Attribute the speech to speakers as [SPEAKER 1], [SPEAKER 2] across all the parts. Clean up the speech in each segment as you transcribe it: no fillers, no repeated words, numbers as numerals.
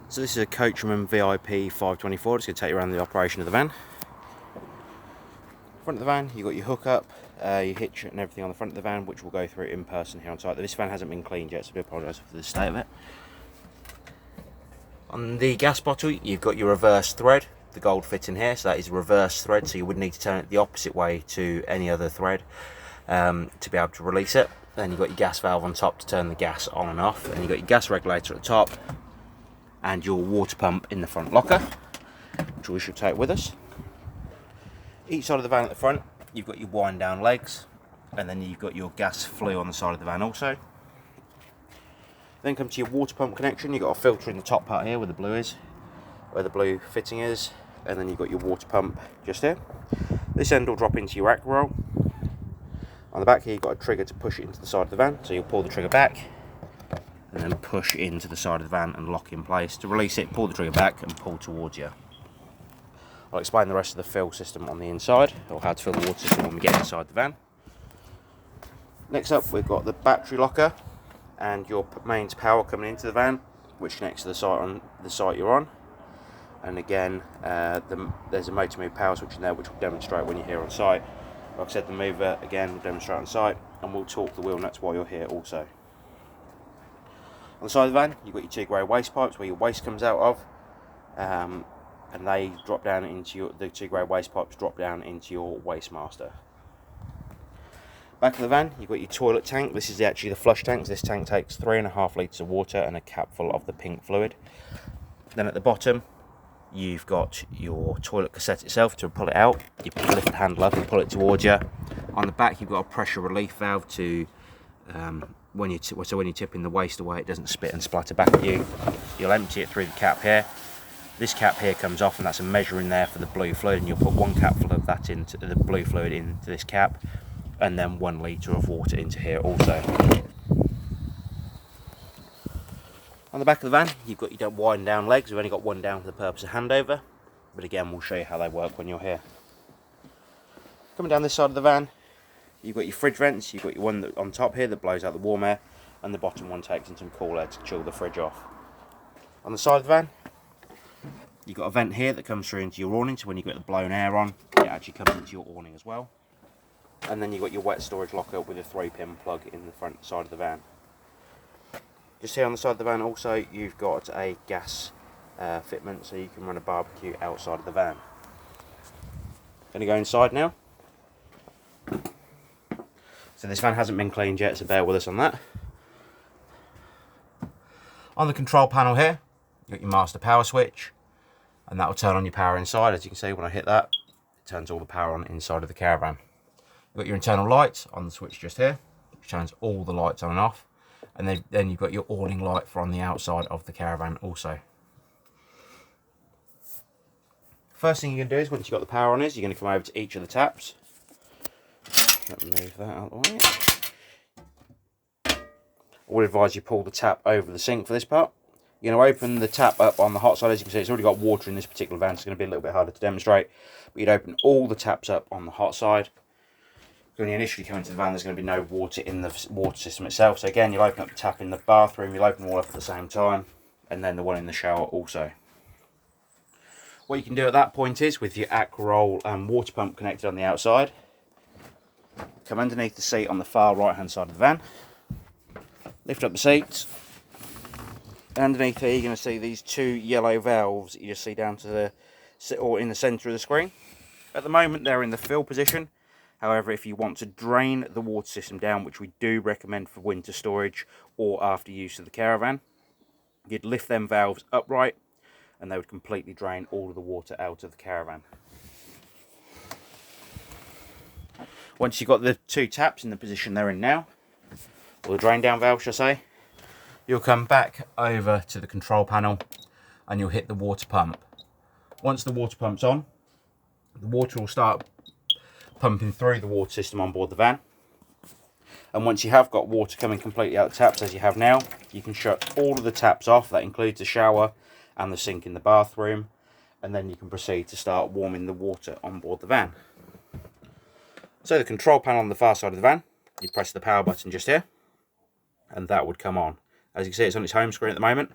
[SPEAKER 1] So this is a Coachman VIP 524. It's going to take you around the operation of the van. Front of the van, you've got your hookup, your hitch and everything on the front of the van, which we'll go through in person here on site. This van hasn't been cleaned yet, so I do apologise for the state of it. On the gas bottle, you've got your reverse thread, the gold fit in here, so that is a reverse thread, so you would need to turn it the opposite way to any other thread to be able to release it. Then you've got your gas valve on top to turn the gas on and off, and you've got your gas regulator at the top, and your water pump in the front locker, which we should take with us. Each side of the van at the front, you've got your wind down legs, and then you've got your gas flue on the side of the van also. Then come to your water pump connection. You've got a filter in the top part here where the blue is, where the blue fitting is, and then you've got your water pump just here. This end will drop into your rack roll. On the back here, you've got a trigger to push it into the side of the van, so you'll pull the trigger back and then push into the side of the van and lock in place. To release it, pull the trigger back and pull towards you. I'll explain the rest of the fill system on the inside, or how to fill the water system when we get inside the van. Next up, we've got the battery locker and your mains power coming into the van, which connects to the site on the site you're on. And again, there's a motor move power switch in there, which will demonstrate when you're here on site. Like I said, the mover again will demonstrate on site, and we'll torque the wheel nuts while you're here also. On the side of the van, you've got your two grey waste pipes where your waste comes out of, and they drop down into the two grey waste pipes drop down into your waste master. Back of the van, you've got your toilet tank. This is actually the flush tank. This tank takes 3.5 litres of water and a cap full of the pink fluid. Then at the bottom, you've got your toilet cassette itself. To pull it out, you lift the handle up and pull it towards you. On the back, you've got a pressure relief valve to when you're tipping the waste away, it doesn't spit and splatter back at you. You'll empty it through the cap here. This cap here comes off, and that's a measure in there for the blue fluid, and you'll put 1 capful of that into the blue fluid into this cap, and then 1 litre of water into here also. On the back of the van, you've got your wind down legs. We've only got one down for the purpose of handover, but again, we'll show you how they work when you're here. Coming down this side of the van, you've got your fridge vents. You've got your one on top here that blows out the warm air, and the bottom one takes in some cool air to chill the fridge off. On the side of the van, you've got a vent here that comes through into your awning, so when you get the blown air on, it actually comes into your awning as well. And then you've got your wet storage locker with a 3-pin plug in the front side of the van. Just here on the side of the van also, you've got a gas fitment, so you can run a barbecue outside of the van. Going to go inside now. So this van hasn't been cleaned yet, so bear with us on that. On the control panel here, you've got your master power switch, and that will turn on your power inside. As you can see, when I hit that, it turns all the power on inside of the caravan. You've got your internal lights on the switch just here, which turns all the lights on and off. And then you've got your awning light for on the outside of the caravan also. First thing you're going to do is, once you've got the power on, you're going to come over to each of the taps. Let me move that out of the way. I would advise you pull the tap over the sink for this part. You're going to open the tap up on the hot side. As you can see, it's already got water in this particular van, so it's going to be a little bit harder to demonstrate. But you'd open all the taps up on the hot side. When you initially come into the van, there's going to be no water in the water system itself. So again, you'll open up the tap in the bathroom, you'll open them all up at the same time, and then the one in the shower also. What you can do at that point is, with your Aquaroll water pump connected on the outside, come underneath the seat on the far right hand side of the van, lift up the seats. Underneath here, you're going to see these 2 yellow valves that you just see down to the, or in the centre of the screen. At the moment, they're in the fill position. However, if you want to drain the water system down, which we do recommend for winter storage or after use of the caravan, you'd lift them valves upright, and they would completely drain all of the water out of the caravan. Once you've got the 2 taps in the position they're in now, or the drain down valve, shall I say, you'll come back over to the control panel and you'll hit the water pump. Once the water pump's on, the water will start pumping through the water system on board the van. And once you have got water coming completely out of the taps, as you have now, you can shut all of the taps off. That includes the shower and the sink in the bathroom. And then you can proceed to start warming the water on board the van. So the control panel on the far side of the van, you press the power button just here, and that would come on. As you can see, it's on its home screen at the moment.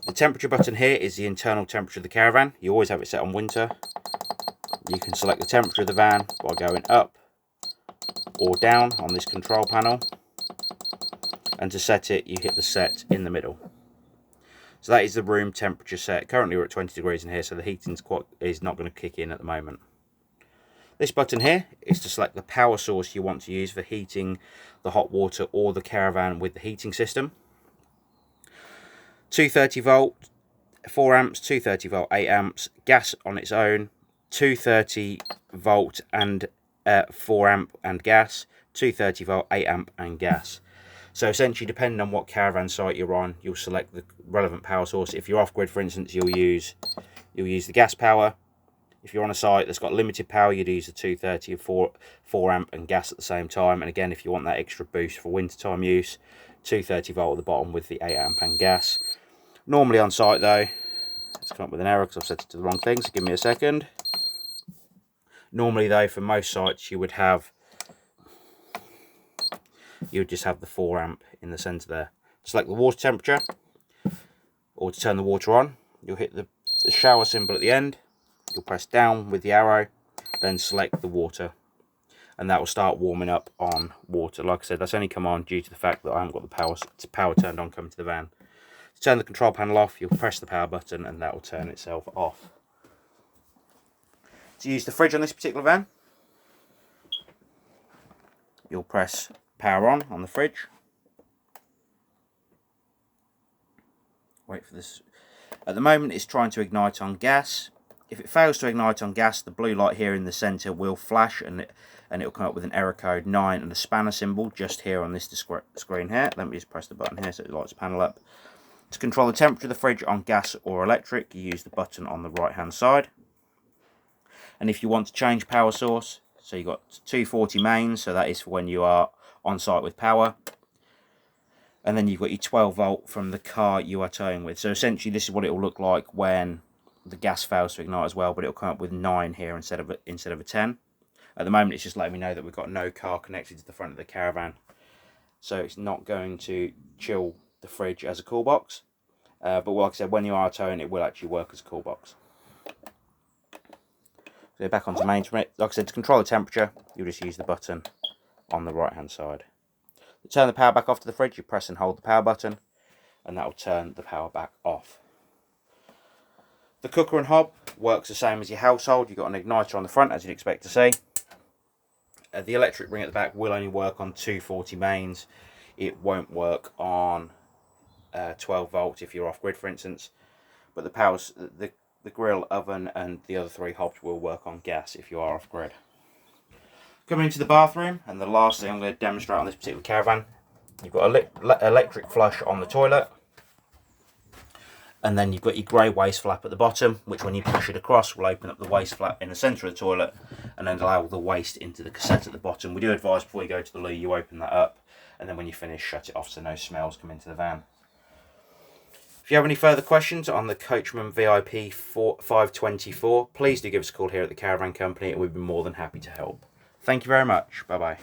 [SPEAKER 1] The temperature button here is the internal temperature of the caravan. You always have it set on winter. You can select the temperature of the van by going up or down on this control panel. And to set it, you hit the set in the middle. So that is the room temperature set. Currently we're at 20 degrees in here, so the heating is not going to kick in at the moment. This button here is to select the power source you want to use for heating the hot water or the caravan with the heating system. 230 volt, 4 amps, 230 volt, 8 amps, gas on its own, 230 volt and 4 amp and gas, 230 volt, 8 amp and gas. So essentially, depending on what caravan site you're on, you'll select the relevant power source. If you're off-grid, for instance, you'll use the gas power. If you're on a site that's got limited power, you'd use the 230 and 4 amp and gas at the same time. And again, if you want that extra boost for wintertime use, 230 volt at the bottom with the 8 amp and gas. Normally on site though, it's come up with an error because I've set it to the wrong thing, so give me a second. Normally though, for most sites, you would just have the 4 amp in the center there. Select the water temperature, or to turn the water on, you'll hit the shower symbol at the end. You'll press down with the arrow, then select the water, and that will start warming up on water. Like I said, that's only come on due to the fact that I haven't got the power turned on coming to the van. To turn the control panel off, you'll press the power button and that will turn itself off. To use the fridge on this particular van, you'll press power on the fridge. Wait for this. At the moment it's trying to ignite on gas. If it fails to ignite on gas, the blue light here in the center will flash and it'll come up with an error code 9 and a spanner symbol just here on this screen here. Let me just press the button here so it lights the panel up. To control the temperature of the fridge on gas or electric, you use the button on the right hand side. And if you want to change power source, so you've got 240 mains, so that is for when you are on site with power. And then you've got your 12 volt from the car you are towing with. So essentially this is what it will look like when the gas fails to ignite as well, but it'll come up with 9 here instead of a 10. At the moment it's just letting me know that we've got no car connected to the front of the caravan. So it's not going to chill the fridge as a cool box. But like I said, when you are towing, it will actually work as a cool box. So back onto mains. Like I said, to control the temperature, you'll just use the button on the right hand side. To turn the power back off to the fridge, you press and hold the power button, and that will turn the power back off. The cooker and hob works the same as your household. You've got an igniter on the front, as you'd expect to see. The electric ring at the back will only work on 240 mains. It won't work on 12 volts if you're off grid, for instance. But the grill, oven, and the other 3 hobs will work on gas if you are off grid. Coming into the bathroom, and the last thing I'm going to demonstrate on this particular caravan, you've got electric flush on the toilet, and then you've got your grey waste flap at the bottom, which when you push it across will open up the waste flap in the centre of the toilet and then allow the waste into the cassette at the bottom. We do advise before you go to the loo you open that up, and then when you finish shut it off so no smells come into the van. If you have any further questions on the Coachman VIP 524, please do give us a call here at the Caravan Company and we'd be more than happy to help. Thank you very much. Bye bye.